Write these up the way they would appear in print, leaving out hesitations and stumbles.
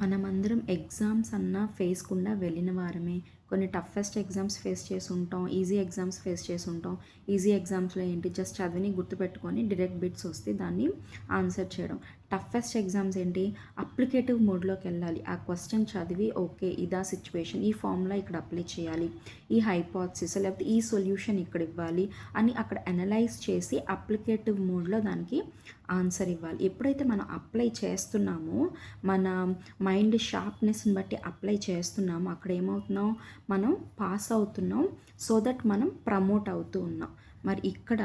మనమందరం ఎగ్జామ్స్ అన్నా ఫేస్ గుండా వెళ్ళిన వారమే. కొన్ని టఫెస్ట్ ఎగ్జామ్స్ ఫేస్ చేసి ఉంటాం. ఈజీ ఎగ్జామ్స్ ఫేస్ చేసి ఉంటాం. ఈజీ ఎగ్జామ్స్‌లో ఏంటి జస్ట్ చదివిని గుర్తుపెట్టుకొని డైరెక్ట్ బిట్స్ వస్తే దాన్ని ఆన్సర్ చేయడం. టఫెస్ట్ ఎగ్జామ్స్ ఏంటి అప్లికేటివ్ మోడ్‌లోకి వెళ్ళాలి. ఆ క్వెషన్ చదివి ఓకే ఇదా సిట్యుయేషన్, ఈ ఫార్ములా ఇక్కడ అప్లై చేయాలి, ఈ హైపోథిసిస్ లేకపోతే ఈ సొల్యూషన్ ఇక్కడ ఇవ్వాలి అని అక్కడ అనలైజ్ చేసి అప్లికేటివ్ మోడ్‌లో దానికి ఆన్సర్ ఇవ్వాలి. ఎప్పుడైతే మనం అప్లై చేస్తున్నామో మన మైండ్ షార్ప్నెస్ని బట్టి అప్లై చేస్తున్నాము అక్కడ ఏమవుతున్నాం, మనం పాస్ అవుతున్నాం. సో దట్ మనం ప్రమోట్ అవుతూ ఉన్నాం. మరి ఇక్కడ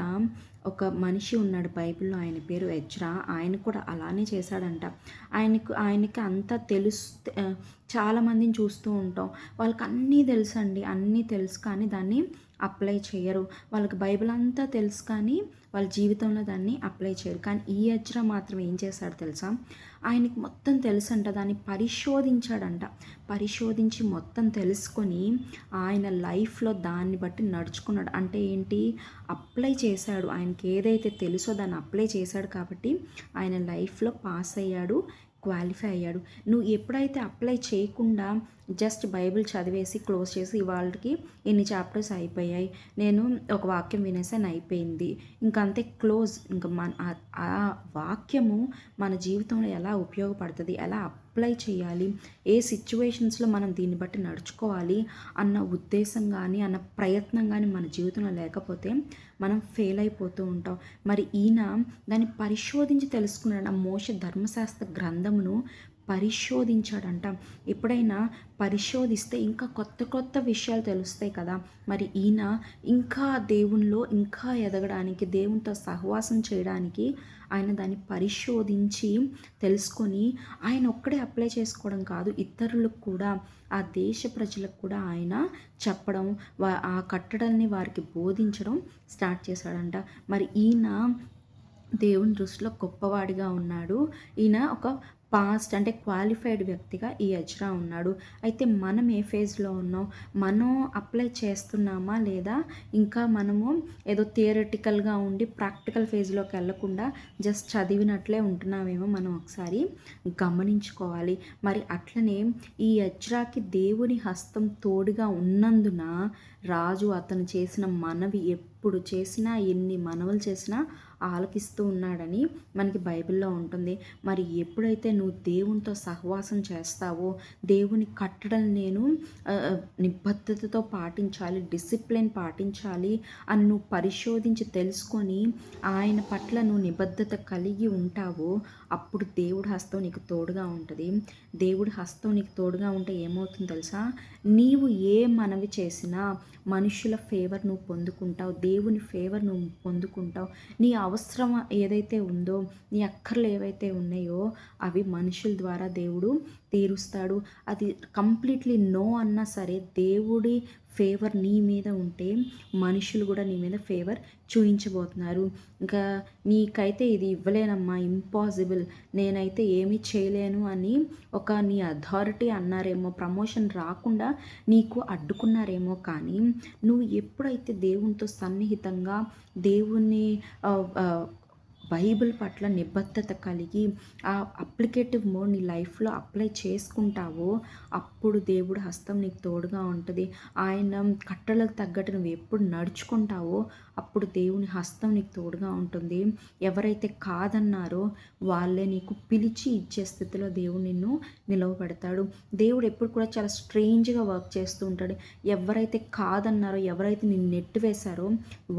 ఒక మనిషి ఉన్నాడు బైబిల్లో, ఆయన పేరు ఎజ్రా. ఆయన కూడా అలానే చేశాడంట. ఆయనకి అంతా తెలుసు. చాలామందిని చూస్తూ ఉంటాం, వాళ్ళకి అన్నీ తెలుసండి, అన్నీ తెలుసు కానీ దాన్ని అప్లై చేయరు. వాళ్ళకి బైబిల్ అంతా తెలుసు కానీ వాళ్ళ జీవితంలో దాన్ని అప్లై చేయరు. కానీ ఈ ఎజ్రా మాత్రం ఏం చేశాడు తెలుసా, ఆయనకి మొత్తం తెలుసంట, దాన్ని పరిశోధించాడంట. పరిశోధించి మొత్తం తెలుసుకొని ఆయన లైఫ్లో దాన్ని బట్టి నడుచుకున్నాడు. అంటే ఏంటి, అప్లై చేశాడు. ఆయనకి ఏదైతే తెలుసో దాన్ని అప్లై చేశాడు కాబట్టి ఆయన లైఫ్లో పాస్ అయ్యాడు, క్వాలిఫై అయ్యాడు. నువ్వు ఎప్పుడైతే అప్లై చేయకుండా జస్ట్ బైబిల్ చదివేసి క్లోజ్ చేసి ఇవాళకి ఎన్ని చాప్టర్స్ అయిపోయాయి, నేను ఒక వాక్యం వినేసాను అయిపోయింది ఇంకంతే క్లోజ్, ఇంకా ఆ వాక్యము మన జీవితంలో ఎలా ఉపయోగపడుతుంది, ఎలా అప్లై చేయాలి, ఏ సిచ్యువేషన్స్లో మనం దీన్ని బట్టి నడుచుకోవాలి అన్న ఉద్దేశం కానీ అన్న ప్రయత్నం కానీ మన జీవితంలో లేకపోతే మనం ఫెయిల్ అయిపోతూ ఉంటాం. మరి ఈయన దాన్ని పరిశోధించి తెలుసుకున్నాడు. ఆ మోషే ధర్మశాస్త్ర గ్రంథమును పరిశోధించాడంట. ఎప్పుడైనా పరిశోధిస్తే ఇంకా కొత్త కొత్త విషయాలు తెలుస్తాయి కదా. మరి ఈయన ఇంకా దేవునిలో ఇంకా ఎదగడానికి, దేవునితో సహవాసం చేయడానికి ఆయన దాన్ని పరిశోధించి తెలుసుకొని ఆయన ఒక్కడే అప్లై చేసుకోవడం కాదు, ఇతరులకు కూడా, ఆ దేశ ప్రజలకు కూడా ఆయన చెప్పడం, ఆ కట్టడల్ని వారికి బోధించడం స్టార్ట్ చేశాడంట. మరి ఈయన దేవుని దృష్టిలో గొప్పవాడిగా ఉన్నాడు. ఈయన ఒక పాస్ట్ అంటే క్వాలిఫైడ్ వ్యక్తిగా ఈ ఎజ్రా ఉన్నాడు. అయితే మనం ఏ ఫేజ్లో ఉన్నాం, మనం అప్లై చేస్తున్నామా లేదా ఇంకా మనము ఏదో థియరటికల్గా ఉండి ప్రాక్టికల్ ఫేజ్లోకి వెళ్ళకుండా జస్ట్ చదివినట్లే ఉంటున్నామేమో మనం ఒకసారి గమనించుకోవాలి. మరి అట్లనే ఈ ఎజ్రాకి దేవుని హస్తం తోడుగా ఉన్నందున రాజు అతను చేసిన మనవి ఎప్పుడు చేసినా ఎన్ని మనవులు చేసినా ఆలకిస్తూ ఉన్నాడని మనకి బైబిల్లో ఉంటుంది. మరి ఎప్పుడైతే నువ్వు దేవునితో సహవాసం చేస్తావో, దేవుని కట్టడం నేను నిబద్ధతతో పాటించాలి, డిసిప్లిన్ పాటించాలి అని నువ్వు పరిశోధించి తెలుసుకొని ఆయన పట్ల నువ్వు నిబద్ధత కలిగి ఉంటావో అప్పుడు దేవుడి హస్తం నీకు తోడుగా ఉంటుంది. దేవుడి హస్తం నీకు తోడుగా ఉంటే ఏమవుతుందో తెలుసా, నీవు ఏ మనవి చేసినా మనుషుల ఫేవర్ నువ్వు పొందుకుంటావు, దేవుని ఫేవర్ నువ్వు పొందుకుంటావు. నీ అవసరం ఏదైతే ఉందో, నీ అక్కర్లు ఏవైతే ఉన్నాయో అవి మనుషుల ద్వారా దేవుడు తీరుస్తాడు. అది కంప్లీట్లీ నో అన్నా సరే దేవుడి ఫేవర్ నీ మీద ఉంటే మనుషులు కూడా నీ మీద ఫేవర్ చూయించబోతున్నారు. ఇంకా నీకైతే ఇది ఇవ్వలేనమ్మా, ఇంపాసిబుల్, నేనైతే ఏమీ చేయలేను అని ఒక నీ అథారిటీ అన్నారేమో, ప్రమోషన్ రాకుండా నీకు అడ్డుకున్నారేమో. కానీ నువ్వు ఎప్పుడైతే దేవునితో సన్నిహితంగా దేవుని బైబిల్ పట్ల నిబద్ధత కలిగి ఆ అప్లికేటివ్ మోడ్ నీ లైఫ్లో అప్లై చేసుకుంటావో అప్పుడు దేవుడు హస్తం నీకు తోడుగా ఉంటుంది. ఆయన కట్టలకు తగ్గట్టు నువ్వు ఎప్పుడు నడుచుకుంటావో అప్పుడు దేవుని హస్తం నీకు తోడుగా ఉంటుంది. ఎవరైతే కాదన్నారో వాళ్ళే నీకు పిలిచి ఇచ్చే స్థితిలో దేవుడు నిన్ను నిలవబెడతాడు. దేవుడు ఎప్పుడు కూడా చాలా స్ట్రేంజ్గా వర్క్ చేస్తూ ఉంటాడు. ఎవరైతే కాదన్నారో, ఎవరైతే నిన్ను నెట్టివేశారో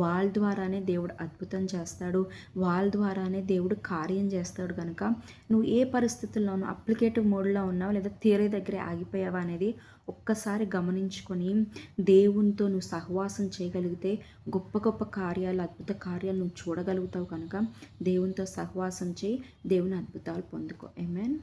వాళ్ళ ద్వారానే దేవుడు అద్భుతం చేస్తాడు, వాళ్ళ ద్వారానే దేవుడు కార్యం చేస్తాడు. కనుక నువ్వు ఏ పరిస్థితుల్లోనూ అప్లికేటివ్ మోడ్లో ఉన్నావు లేదా థియరీ దగ్గరే ఆగిపోయావా అనేది ఒక్కసారి గమనించుకొని దేవునితో నువ్వు సహవాసం చేయగలిగితే గొప్ప గొప్ప కార్యాలు, అద్భుత కార్యాలు నువ్వు చూడగలుగుతావు. కనుక దేవునితో సహవాసం చేయి, దేవుని అద్భుతాలు పొందుకో. ఆమేన్.